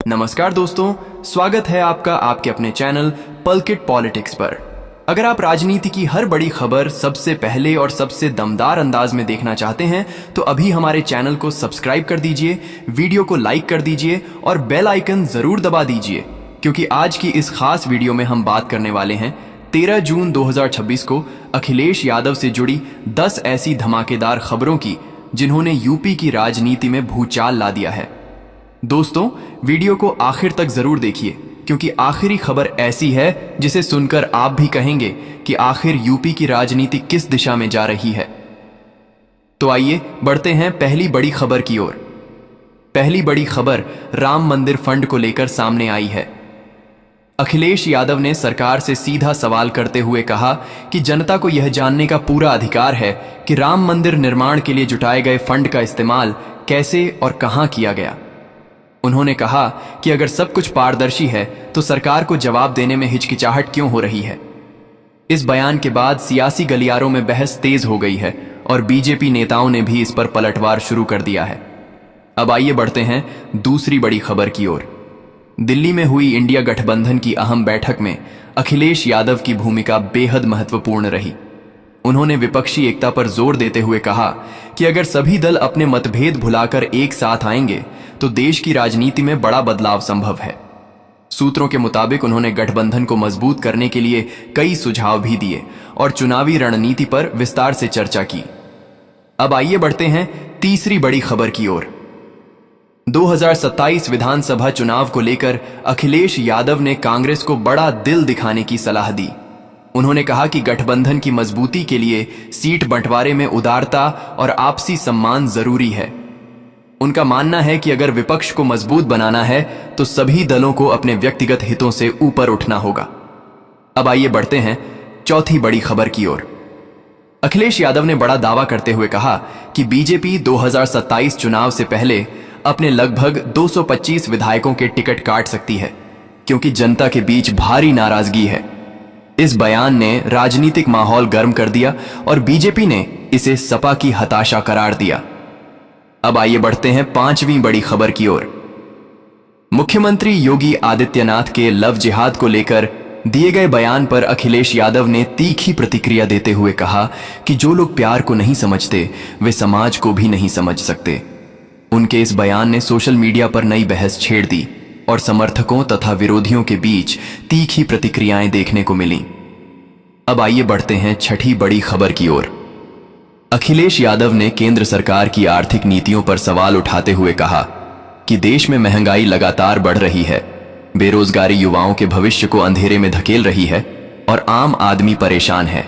नमस्कार दोस्तों, स्वागत है आपका आपके अपने चैनल पलकिट पॉलिटिक्स पर। अगर आप राजनीति की हर बड़ी खबर सबसे पहले और सबसे दमदार अंदाज में देखना चाहते हैं तो अभी हमारे चैनल को सब्सक्राइब कर दीजिए, वीडियो को लाइक कर दीजिए और बेल आइकन जरूर दबा दीजिए, क्योंकि आज की इस खास वीडियो में हम बात करने वाले हैं 13 जून 2026 को अखिलेश यादव से जुड़ी 10 ऐसी धमाकेदार खबरों की जिन्होंने यूपी की राजनीति में भूचाल ला दिया है। दोस्तों, वीडियो को आखिर तक जरूर देखिए, क्योंकि आखिरी खबर ऐसी है जिसे सुनकर आप भी कहेंगे कि आखिर यूपी की राजनीति किस दिशा में जा रही है। तो आइए बढ़ते हैं पहली बड़ी खबर की ओर। पहली बड़ी खबर राम मंदिर फंड को लेकर सामने आई है। अखिलेश यादव ने सरकार से सीधा सवाल करते हुए कहा कि जनता को यह जानने का पूरा अधिकार है कि राम मंदिर निर्माण के लिए जुटाए गए फंड का इस्तेमाल कैसे और कहां किया गया। उन्होंने कहा कि अगर सब कुछ पारदर्शी है तो सरकार को जवाब देने में हिचकिचाहट क्यों हो रही है। इस बयान के बाद सियासी गलियारों में बहस तेज हो गई है और बीजेपी नेताओं ने भी इस पर पलटवार शुरू कर दिया है। अब आइए बढ़ते हैं दूसरी बड़ी खबर की ओर। दिल्ली में हुई इंडिया गठबंधन की अहम बैठक में अखिलेश यादव की भूमिका बेहद महत्वपूर्ण रही। उन्होंने विपक्षी एकता पर जोर देते हुए कहा कि अगर सभी दल अपने मतभेद भुलाकर एक साथ आएंगे तो देश की राजनीति में बड़ा बदलाव संभव है। सूत्रों के मुताबिक उन्होंने गठबंधन को मजबूत करने के लिए कई सुझाव भी दिए और चुनावी रणनीति पर विस्तार से चर्चा की। अब आइए बढ़ते हैं तीसरी बड़ी खबर की ओर। 2027 विधानसभा चुनाव को लेकर अखिलेश यादव ने कांग्रेस को बड़ा दिल दिखाने की सलाह दी। उन्होंने कहा कि गठबंधन की मजबूती के लिए सीट बंटवारे में उदारता और आपसी सम्मान जरूरी है। उनका मानना है कि अगर विपक्ष को मजबूत बनाना है तो सभी दलों को अपने व्यक्तिगत हितों से ऊपर उठना होगा। अब आइए बढ़ते हैं चौथी बड़ी खबर की ओर। अखिलेश यादव ने बड़ा दावा करते हुए कहा कि बीजेपी 2027 चुनाव से पहले अपने लगभग 225 विधायकों के टिकट काट सकती है, क्योंकि जनता के बीच भारी नाराजगी है। इस बयान ने राजनीतिक माहौल गर्म कर दिया और बीजेपी ने इसे सपा की हताशा करार दिया। अब आइए बढ़ते हैं पांचवीं बड़ी खबर की ओर। मुख्यमंत्री योगी आदित्यनाथ के लव जिहाद को लेकर दिए गए बयान पर अखिलेश यादव ने तीखी प्रतिक्रिया देते हुए कहा कि जो लोग प्यार को नहीं समझते वे समाज को भी नहीं समझ सकते। उनके इस बयान ने सोशल मीडिया पर नई बहस छेड़ दी और समर्थकों तथा विरोधियों के बीच तीखी प्रतिक्रियाएं देखने को मिली। अब आइए बढ़ते हैं छठी बड़ी खबर की ओर। अखिलेश यादव ने केंद्र सरकार की आर्थिक नीतियों पर सवाल उठाते हुए कहा कि देश में महंगाई लगातार बढ़ रही है, बेरोजगारी युवाओं के भविष्य को अंधेरे में धकेल रही है और आम आदमी परेशान है।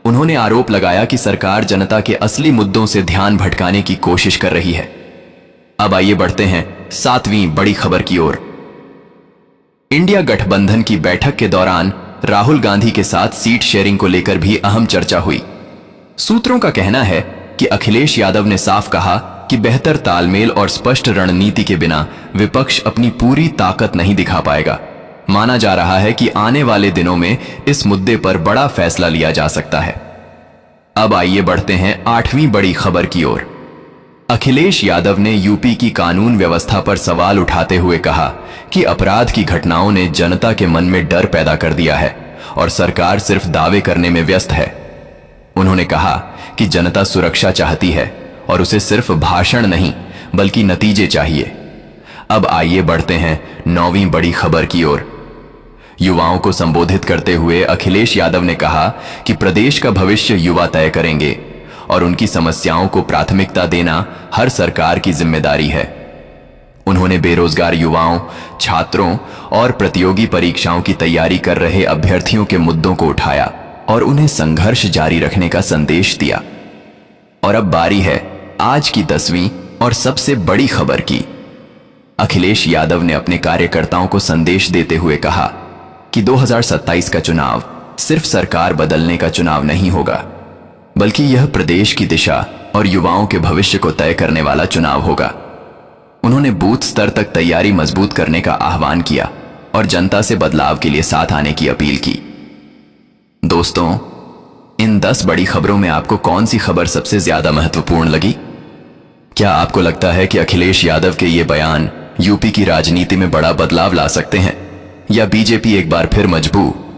उन्होंने आरोप लगाया कि सरकार जनता के असली मुद्दों से ध्यान भटकाने की कोशिश कर रही है। अब आइए बढ़ते हैं सातवीं बड़ी खबर की ओर। इंडिया गठबंधन की बैठक के दौरान राहुल गांधी के साथ सीट शेयरिंग को लेकर भी अहम चर्चा हुई। सूत्रों का कहना है कि अखिलेश यादव ने साफ कहा कि बेहतर तालमेल और स्पष्ट रणनीति के बिना विपक्ष अपनी पूरी ताकत नहीं दिखा पाएगा। माना जा रहा है कि आने वाले दिनों में इस मुद्दे पर बड़ा फैसला लिया जा सकता है। अब आइए बढ़ते हैं आठवीं बड़ी खबर की ओर। अखिलेश यादव ने यूपी की कानून व्यवस्था पर सवाल उठाते हुए कहा कि अपराध की घटनाओं ने जनता के मन में डर पैदा कर दिया है और सरकार सिर्फ दावे करने में व्यस्त है। उन्होंने कहा कि जनता सुरक्षा चाहती है और उसे सिर्फ भाषण नहीं बल्कि नतीजे चाहिए। अब आइए बढ़ते हैं नौवीं बड़ी खबर की ओर। युवाओं को संबोधित करते हुए अखिलेश यादव ने कहा कि प्रदेश का भविष्य युवा तय करेंगे और उनकी समस्याओं को प्राथमिकता देना हर सरकार की जिम्मेदारी है। उन्होंने बेरोजगार युवाओं, छात्रों और प्रतियोगी परीक्षाओं की तैयारी कर रहे अभ्यर्थियों के मुद्दों को उठाया और उन्हें संघर्ष जारी रखने का संदेश दिया। और अब बारी है आज की 10वीं और सबसे बड़ी खबर की। अखिलेश यादव ने अपने कार्यकर्ताओं को संदेश देते हुए कहा कि 2027 का चुनाव सिर्फ सरकार बदलने का चुनाव नहीं होगा, बल्कि यह प्रदेश की दिशा और युवाओं के भविष्य को तय करने वाला चुनाव होगा। उन्होंने बूथ स्तर तक तैयारी मजबूत करने का आह्वान किया और जनता से बदलाव के लिए साथ आने की अपील की। दोस्तों, इन 10 बड़ी खबरों में आपको कौन सी खबर सबसे ज्यादा महत्वपूर्ण लगी? क्या आपको लगता है कि अखिलेश यादव के ये बयान यूपी की राजनीति में बड़ा बदलाव ला सकते हैं या बीजेपी एक बार फिर मजबूर